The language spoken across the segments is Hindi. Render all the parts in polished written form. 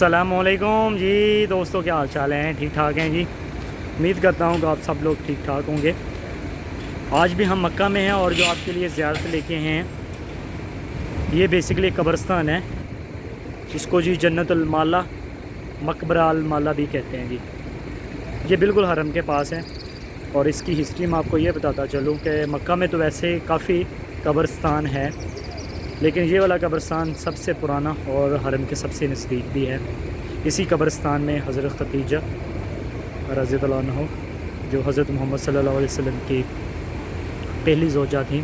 अस्सलामुअलैकुम जी दोस्तों, क्या हाल चाल हैं? ठीक ठाक हैं जी। उम्मीद करता हूँ कि आप सब लोग ठीक ठाक होंगे। आज भी हम मक्का में हैं और जो आपके लिए ज़ियारत लेके हैं ये बेसिकली कब्रिस्तान है, जिसको जी जन्नतुल माला मकबरा अल माला भी कहते हैं जी। ये बिल्कुल हरम के पास है। और इसकी हिस्ट्री मैं आपको ये बताता चलूँ कि मक्का में तो वैसे काफ़ी कब्रिस्तान है, लेकिन ये वाला कब्रिस्तान सबसे पुराना और हरम के सबसे नज़दीक भी है। इसी कब्रिस्तान में हज़रत खदीजा रज़ियल्लाहु अन्हा, जो हज़रत मोहम्मद सल्लल्लाहु अलैहि वसल्लम की पहली ज़ौजा थी,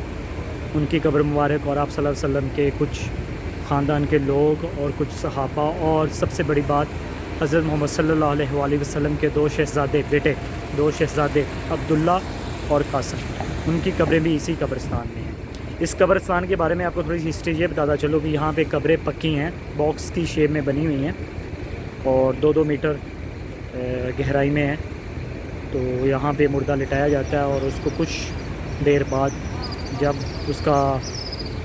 उनकी कब्र मुबारक और आप सल्लल्लाहु अलैहि वसल्लम के कुछ ख़ानदान के लोग और कुछ सहाबा, और सबसे बड़ी बात हज़रत मोहम्मद सल्लल्लाहु अलैहि वसल्लम के दो शहज़ादे अब्दुल्ला और कासिम, उनकी कब्रें भी इसी कब्रिस्तान में हैं। इस कब्रिस्तान के बारे में आपको थोड़ी सी हिस्ट्री ये बताता चलो कि यहाँ पे कब्रें पक्की हैं, बॉक्स की शेप में बनी हुई हैं और 2-2 मीटर गहराई में है। तो यहाँ पे मुर्दा लिटाया जाता है और उसको कुछ देर बाद जब उसका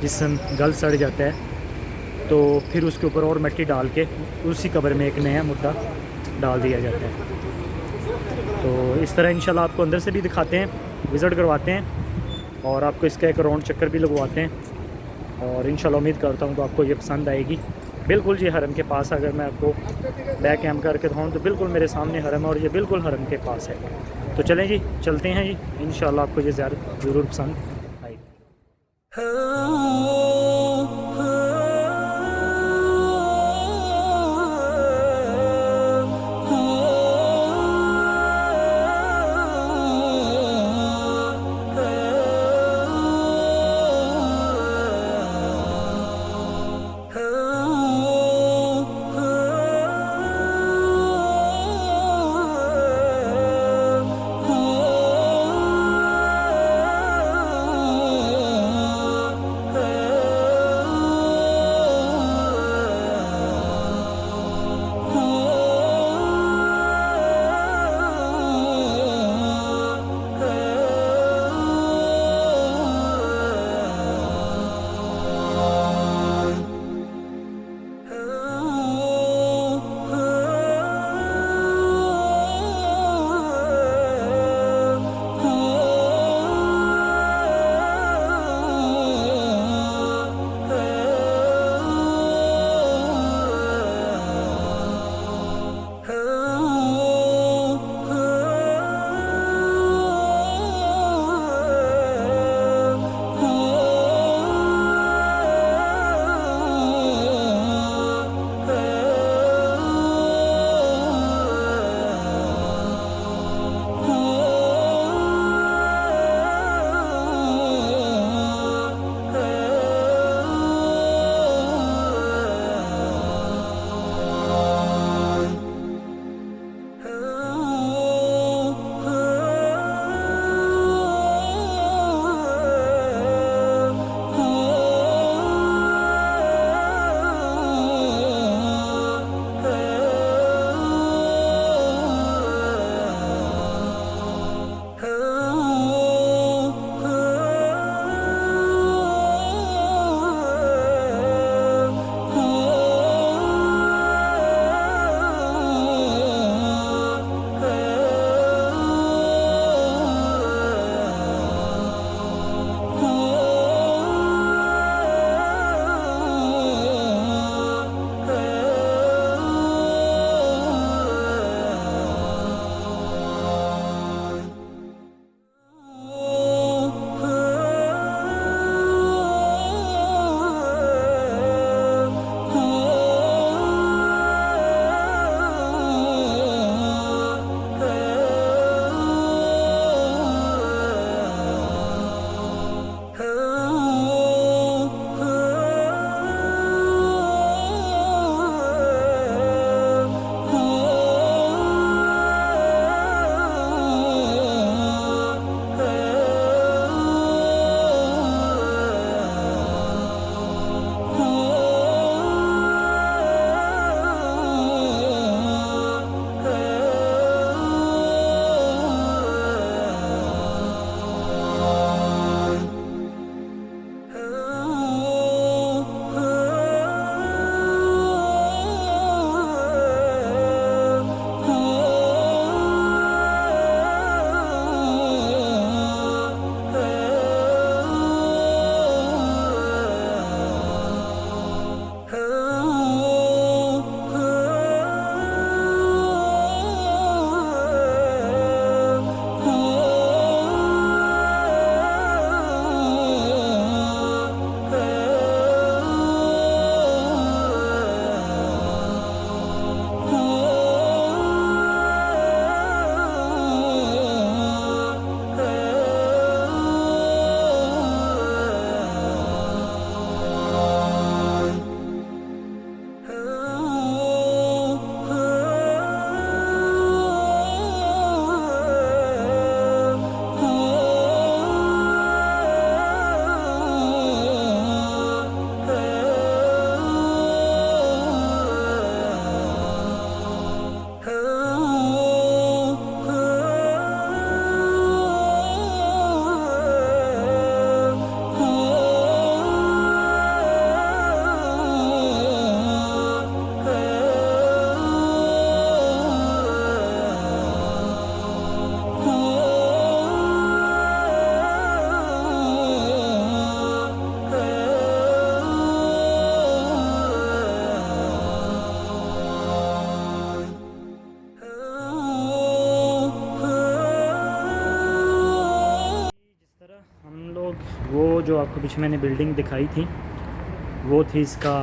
जिस्म गल सड़ जाता है तो फिर उसके ऊपर और मिट्टी डाल के उसी कब्र में एक नया मुर्दा डाल दिया जाता है। तो इस तरह इंशाल्लाह आपको अंदर से भी दिखाते हैं, विज़िट करवाते हैं और आपको इसका एक राउंड चक्कर भी लगवाते हैं। और इंशाल्लाह उम्मीद करता हूँ तो आपको ये पसंद आएगी। बिल्कुल जी हरम के पास, अगर मैं आपको बैक कैम करके दिखाऊँ तो बिल्कुल मेरे सामने हरम है और ये बिल्कुल हरम के पास है। तो चलें जी, चलते हैं जी, इंशाल्लाह आपको ये ज़ियारत ज़रूर पसंद आएगी। जो आपको पीछे मैंने बिल्डिंग दिखाई थी वो थी इसका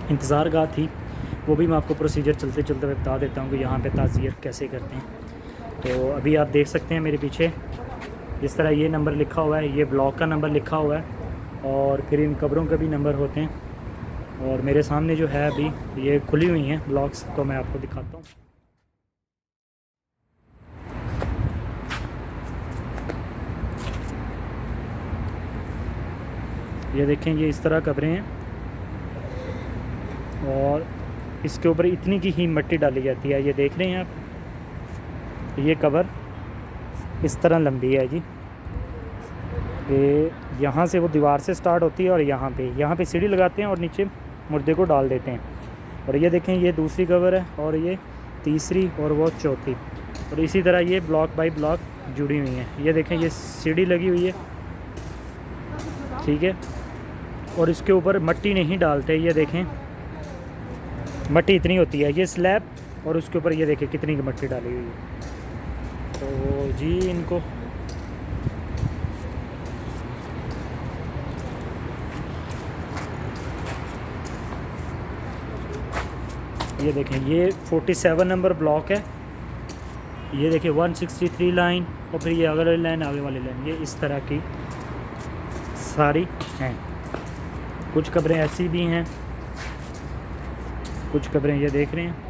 इंतज़ार गाह थी। वो भी मैं आपको प्रोसीजर चलते चलते बता देता हूँ कि यहाँ पे ताज़ियत कैसे करते हैं। तो अभी आप देख सकते हैं मेरे पीछे जिस तरह ये नंबर लिखा हुआ है, ये ब्लॉक का नंबर लिखा हुआ है और फिर इन कब्रों के भी नंबर होते हैं। और मेरे सामने जो है अभी ये खुली हुई हैं ब्लॉक्स, तो मैं आपको दिखाता हूँ। ये देखें, ये इस तरह कब्रें हैं और इसके ऊपर इतनी की ही मिट्टी डाली जाती है। ये देख रहे हैं आप, ये कब्र इस तरह लंबी है जी। ये यहाँ से वो दीवार से स्टार्ट होती है और यहाँ पे सीढ़ी लगाते हैं और नीचे मुर्दे को डाल देते हैं। और ये देखें, ये दूसरी कब्र है और ये तीसरी और वो चौथी, और इसी तरह ये ब्लॉक बाय ब्लॉक जुड़ी हुई हैं। ये देखें, ये सीढ़ी लगी हुई है, ठीक है, और इसके ऊपर मिट्टी नहीं डालते। ये देखें, मिट्टी इतनी होती है, ये स्लैब, और उसके ऊपर ये देखें कितनी की मिट्टी डाली हुई है। तो जी इनको ये देखें, ये 47 नंबर ब्लॉक है। ये देखिए 163 लाइन, और फिर ये अगले लाइन, आगे वाली लाइन, ये इस तरह की सारी हैं। कुछ कब्रें ऐसी भी हैं, कुछ कब्रें ये देख रहे हैं।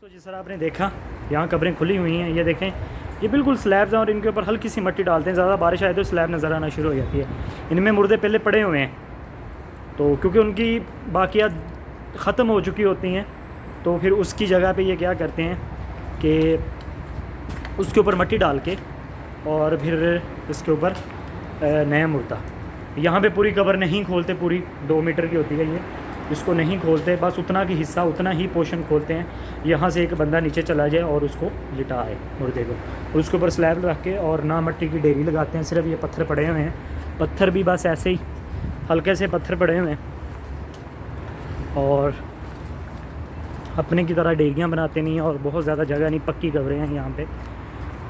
जिस तरह आपने देखा, यहाँ कब्रें खुली हुई हैं। ये देखें, ये बिल्कुल स्लैब्स हैं और इनके ऊपर हल्की सी मिट्टी डालते हैं। ज़्यादा बारिश आए तो स्लैब नज़र आना शुरू हो जाती है। इनमें मुर्दे पहले पड़े हुए हैं, तो क्योंकि उनकी बाकियात ख़त्म हो चुकी होती हैं, तो फिर उसकी जगह पे ये क्या करते हैं कि उसके ऊपर मिट्टी डाल के और फिर इसके ऊपर नया मुर्दा, यहाँ पे पूरी कब्र नहीं खोलते, पूरी 2 मीटर की होती है ये, इसको नहीं खोलते, बस उतना की हिस्सा, उतना ही पोर्शन खोलते हैं। यहाँ से एक बंदा नीचे चला जाए और उसको लिटाए मुर्दे को, और उसके ऊपर स्लैब रख के, और ना मिट्टी की ढेरी लगाते हैं, सिर्फ ये पत्थर पड़े हुए हैं। पत्थर भी बस ऐसे ही हल्के से पत्थर पड़े हुए हैं, और अपने की तरह डेरियाँ बनाते नहीं हैं, और बहुत ज़्यादा जगह नहीं, पक्की कब्रें हैं यहाँ पे।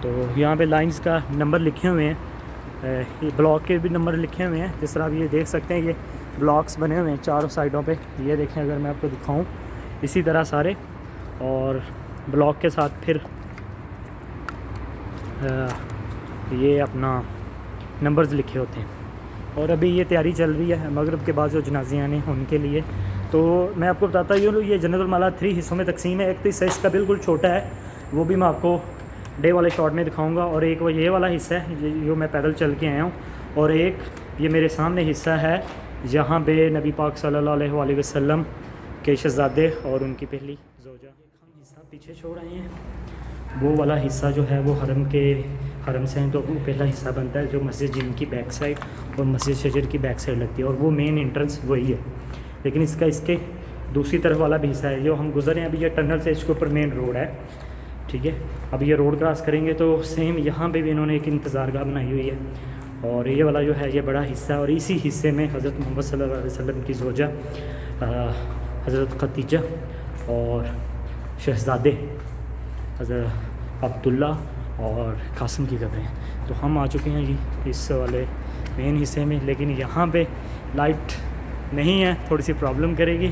तो यहाँ पे लाइंस का नंबर लिखे हुए हैं, ये ब्लॉक के भी नंबर लिखे हुए हैं। जिस तरह आप ये देख सकते हैं, ये ब्लॉक्स बने हुए हैं चारों साइडों पे। ये देखें, अगर मैं आपको दिखाऊं, इसी तरह सारे, और ब्लॉक के साथ फिर ये अपना नंबर्स लिखे होते हैं। और अभी ये तैयारी चल रही है मगरिब के बाद जो जनाजे आने उनके लिए। तो मैं आपको बताता हूँ, ये जन्नतुल माला 3 हिस्सों में तकसीम है। एक तो हिस्सा इसका बिल्कुल छोटा है, वो भी मैं आपको डे वाले शॉट में दिखाऊंगा, और एक वो ये वाला हिस्सा है जो मैं पैदल चल के आया हूँ, और एक ये मेरे सामने हिस्सा है जहाँ पे नबी पाक सल्लल्लाहु अलैहि वसल्लम के शहज़ादे और उनकी पहली ज़ौजा। हम हिस्सा पीछे छोड़ रहे हैं, वो वाला हिस्सा जो है वो हरम से हैं, तो वो पहला हिस्सा बनता है जो मस्जिद जिन की बैक साइड और मस्जिद शजर की बैक साइड लगती है, और वो मेन एंट्रेंस वही है। लेकिन इसके दूसरी तरफ वाला भी हिस्सा है जो हम गुजरे हैं अभी, ये टनल से इसके ऊपर मेन रोड है, ठीक है। अब ये रोड क्रॉस करेंगे तो सेम यहाँ पे भी इन्होंने एक इंतज़ारगाह बनाई हुई है, और ये वाला जो है ये बड़ा हिस्सा, और इसी हिस्से में हज़रत मोहम्मद सल्लल्लाहु अलैहि वसल्लम की ज़ौजा हज़रत खदीजा और शहज़ादे हज़रत अब्दुल्ला और कासिम की कब्रें हैं। तो हम आ चुके हैं जी इस वाले मेन हिस्से में, लेकिन यहाँ पे लाइट नहीं है, थोड़ी सी प्रॉब्लम करेगी।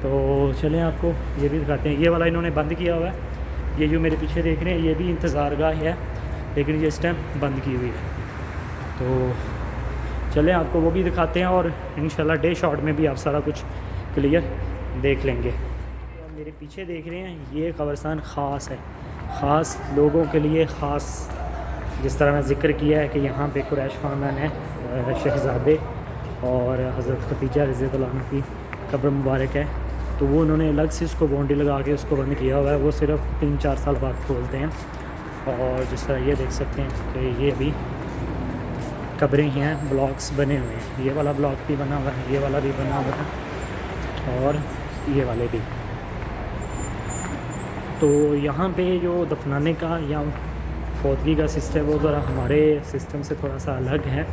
तो चलें आपको ये भी दिखाते हैं। ये वाला इन्होंने बंद किया हुआ है, ये जो मेरे पीछे देख रहे हैं ये भी इंतज़ारगाह है, लेकिन ये इस टाइम बंद की हुई है। तो चलें आपको वो भी दिखाते हैं और इंशाल्लाह डे शॉट में भी आप सारा कुछ क्लियर देख लेंगे। तो आप मेरे पीछे देख रहे हैं, ये कब्रिस्तान ख़ास है, ख़ास लोगों के लिए ख़ास। जिस तरह मैं ज़िक्र किया है कि यहाँ पे कुरैश ख़ानदान है, शहज़ादे और हज़रत खदीजा रज़ियल्लाहु अन्हा की कब्र मुबारक है, तो वो उन्होंने अलग से उसको बाउंड्री लगा के उसको बंद किया हुआ है। वो सिर्फ 3-4 साल बाद खोलते हैं। और जिस तरह ये देख सकते हैं कि ये भी कब्रें ही हैं, ब्लॉक्स बने हुए हैं। ये वाला ब्लॉक भी बना हुआ है, ये वाला भी बना हुआ है और ये वाले भी। तो यहाँ पे जो दफनाने का या फौतगी का सिस्टम वो ज़रा हमारे सिस्टम से थोड़ा सा अलग है।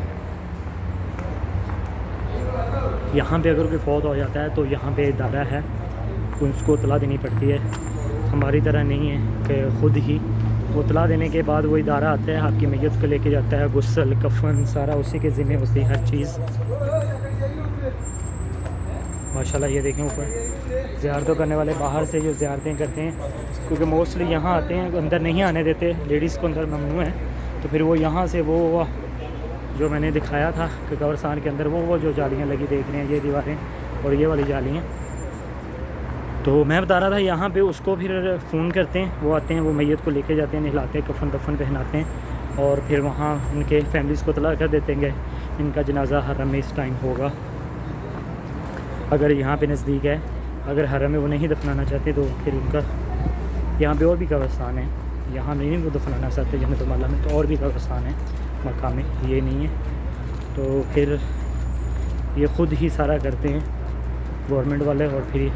यहाँ पे अगर कोई फौत हो जाता है तो यहाँ पे इदारा है, उसको इतला देनी पड़ती है। हमारी तरह नहीं है कि ख़ुद ही वो इतला देने के बाद वो इदारा आता है, आपकी मैयत को लेके जाता है, गुस्ल कफन सारा उसी के ज़िम्मे होती है हर चीज़। माशाल्लाह ये देखें ऊपर ज़ियारतों करने वाले बाहर से जो ज़ियारतें करते हैं, क्योंकि मोस्टली यहाँ आते हैं, अंदर नहीं आने देते, लेडीज़ को अंदर ममनू है। तो फिर वो यहाँ से वो जो मैंने दिखाया था कि कब्रिस्तान के अंदर वो जो जालियाँ लगी देख रहे हैं, ये दीवारें और ये वाली जालियाँ। तो मैं बता रहा था यहाँ पे उसको फिर फ़ोन करते हैं, वो आते हैं, वो मैयत को लेके जाते हैं, नहलाते हैं, कफन दफन पहनाते हैं और फिर वहाँ उनके फैमिलीज़ को इत्तला कर देते हैं इनका जनाजा हरम में इस टाइम होगा। अगर यहाँ पे नज़दीक है, अगर हरम में वो नहीं दफनाना चाहते तो फिर उनका यहाँ पे और भी कब्रिस्तान है, यहाँ नहीं वो दफनाना चाहते जन्नतुल माला में, तो और भी कब्रिस्तान है मक्का में, ये नहीं है। तो फिर ये ख़ुद ही सारा करते हैं गवर्नमेंट वाले और फिर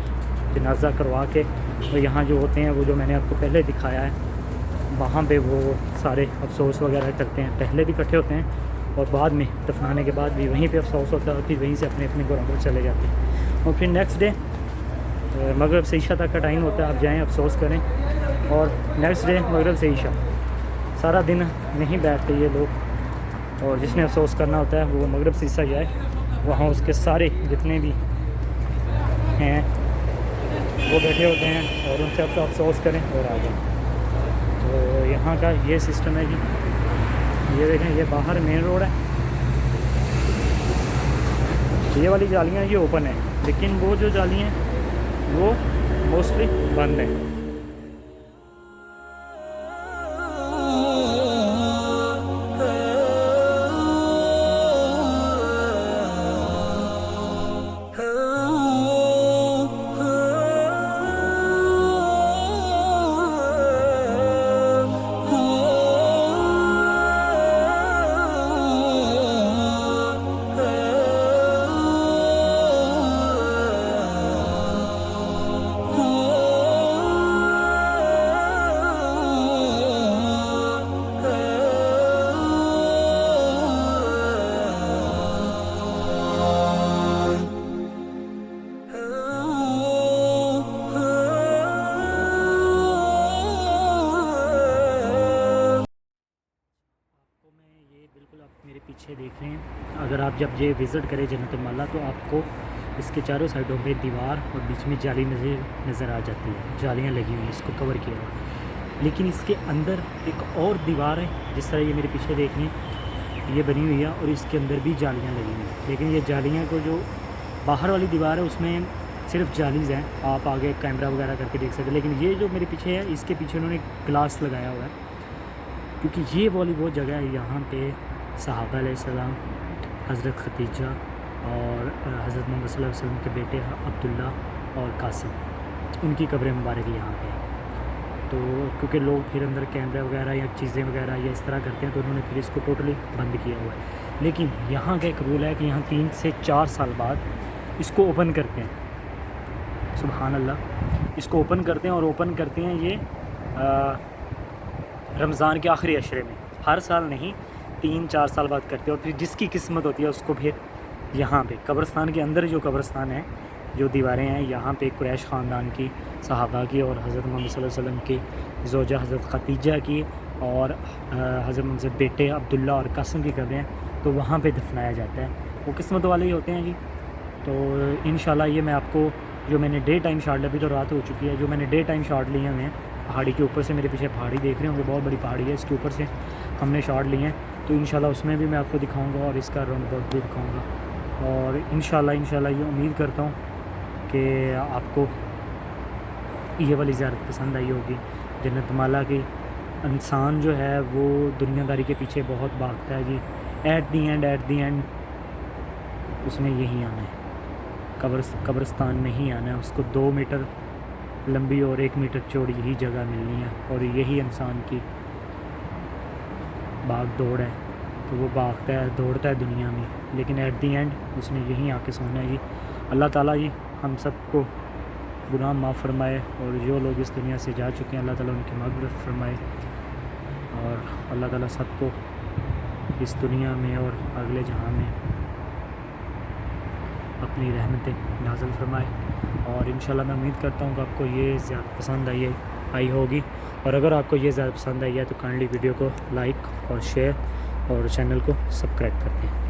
जनाजा करवा के तो यहाँ जो होते हैं वो जो मैंने आपको पहले दिखाया है वहाँ पे वो सारे अफसोस वगैरह करते हैं। पहले भी इकट्ठे होते हैं और बाद में दफनाने के बाद भी वहीं पे अफसोस होता है और फिर वहीं से अपने अपने घरों पर चले जाते हैं। और फिर नेक्स्ट डे मगरिब से इशा तक का टाइम होता है, आप जाएँ अफसोस करें। और नेक्स्ट डे मगरिब से इशा सारा दिन नहीं बैठते ये लोग, और जिसने अफसोस करना होता है वो मगरिब से इशा जाए, वहाँ उसके सारे जितने भी हैं वो बैठे होते हैं और उनसे आप अफसोस करें और आ जाएँ। तो यहाँ का ये सिस्टम है जी। ये देखें, ये बाहर मेन रोड है, ये वाली जालियाँ ये ओपन है, लेकिन वो जो जालियाँ वो मोस्टली बंद हैं। मेरे पीछे देख रहे हैं, अगर आप जब ये विज़िट करें जन्नतुल माला तो आपको इसके चारों साइडों पे दीवार और बीच में जाली नज़र आ जाती है, जालियाँ लगी हुई हैं, इसको कवर किया हुआ। लेकिन इसके अंदर एक और दीवार है, जिस तरह ये मेरे पीछे देख रहे हैं, ये बनी हुई है और इसके अंदर भी जालियाँ लगी हुई हैं। लेकिन ये जालियाँ को जो बाहर वाली दीवार है उसमें सिर्फ जालीज़ हैं, आप आगे कैमरा वगैरह करके देख सकते हैं। लेकिन ये जो मेरे पीछे है, इसके पीछे उन्होंने ग्लास लगाया हुआ है, क्योंकि ये वाली वो जगह है यहाँ पे सहाबा अलैहिस्सलाम, हज़रत खदीजा और हज़रत मोहम्मद सल्लल्लाहु अलैहि वसल्लम के बेटे अब्दुल्ला और कासिम, उनकी कब्रें मुबारक यहाँ पे है। तो क्योंकि लोग फिर अंदर कैमरा वगैरह या चीज़ें वगैरह या इस तरह करते हैं, तो उन्होंने फिर इसको टोटली बंद किया हुआ है। लेकिन यहाँ का एक रूल है कि यहाँ 3 से 4 साल बाद इसको ओपन करते हैं। सुभान अल्लाह, इसको ओपन करते हैं और ओपन करते हैं ये रमज़ान के आखिरी अशरे में, हर साल नहीं, 3-4 साल बाद करते हैं। और फिर जिसकी किस्मत होती है उसको फिर यहाँ पे कब्रिस्तान के अंदर जो कब्रिस्तान है, जो दीवारें हैं यहाँ पे कुरैश ख़ानदान की, सहाबा की और हज़रत मोहम्मद सल्लल्लाहु अलैहि वसल्लम की ज़ौजा हज़रत खदीजा की और हज़रत मोहम्मद बेटे अब्दुल्ला और कासिम की कब्रें हैं, तो वहाँ पे दफनाया जाता है। वो किस्मत वाले ही होते हैं जी। तो इंशाल्लाह ये मैं आपको जो मैंने डे टाइम शॉट, अभी तो रात हो चुकी है, जो मैंने डे टाइम शॉट लिए हुए हैं पहाड़ी के ऊपर से, मेरे पीछे पहाड़ी देख रहे होंगे, बहुत बड़ी पहाड़ी है, इसके ऊपर से हमने शॉट लिए हैं, तो इंशाल्लाह उसमें भी मैं आपको दिखाऊंगा और इसका राउंड अबाउट भी दिखाऊंगा। और इंशाल्लाह ये उम्मीद करता हूँ कि आपको ये वाली ज़ियारत पसंद आई होगी। जन्नत माला की इंसान जो है वो दुनियादारी के पीछे बहुत भागता है जी। एट दी एंड उसने यहीं आना है, कब्रिस्तान में ही आना है। उसको 2 मीटर लंबी और 1 मीटर चौड़ी ही जगह मिलनी है, और यही इंसान की भाग दौड़ है। तो वो भागता है, दौड़ता है दुनिया में, लेकिन एट दी एंड उसने यहीं आके सोना है जी। अल्लाह ताला जी हम सबको गुनाह माफ़ फरमाए, और जो लोग इस दुनिया से जा चुके हैं अल्लाह ताला उनकी मग़फ़िरत फरमाए, और अल्लाह ताला सबको इस दुनिया में और अगले जहां में अपनी रहमतें नाज़िल फरमाए। और इंशाल्लाह मैं उम्मीद करता हूँ कि आपको ये ज़्यादा पसंद आई होगी। और अगर आपको ये ज़्यादा पसंद आई है तो काइंडली वीडियो को लाइक और शेयर और चैनल को सब्सक्राइब कर दें।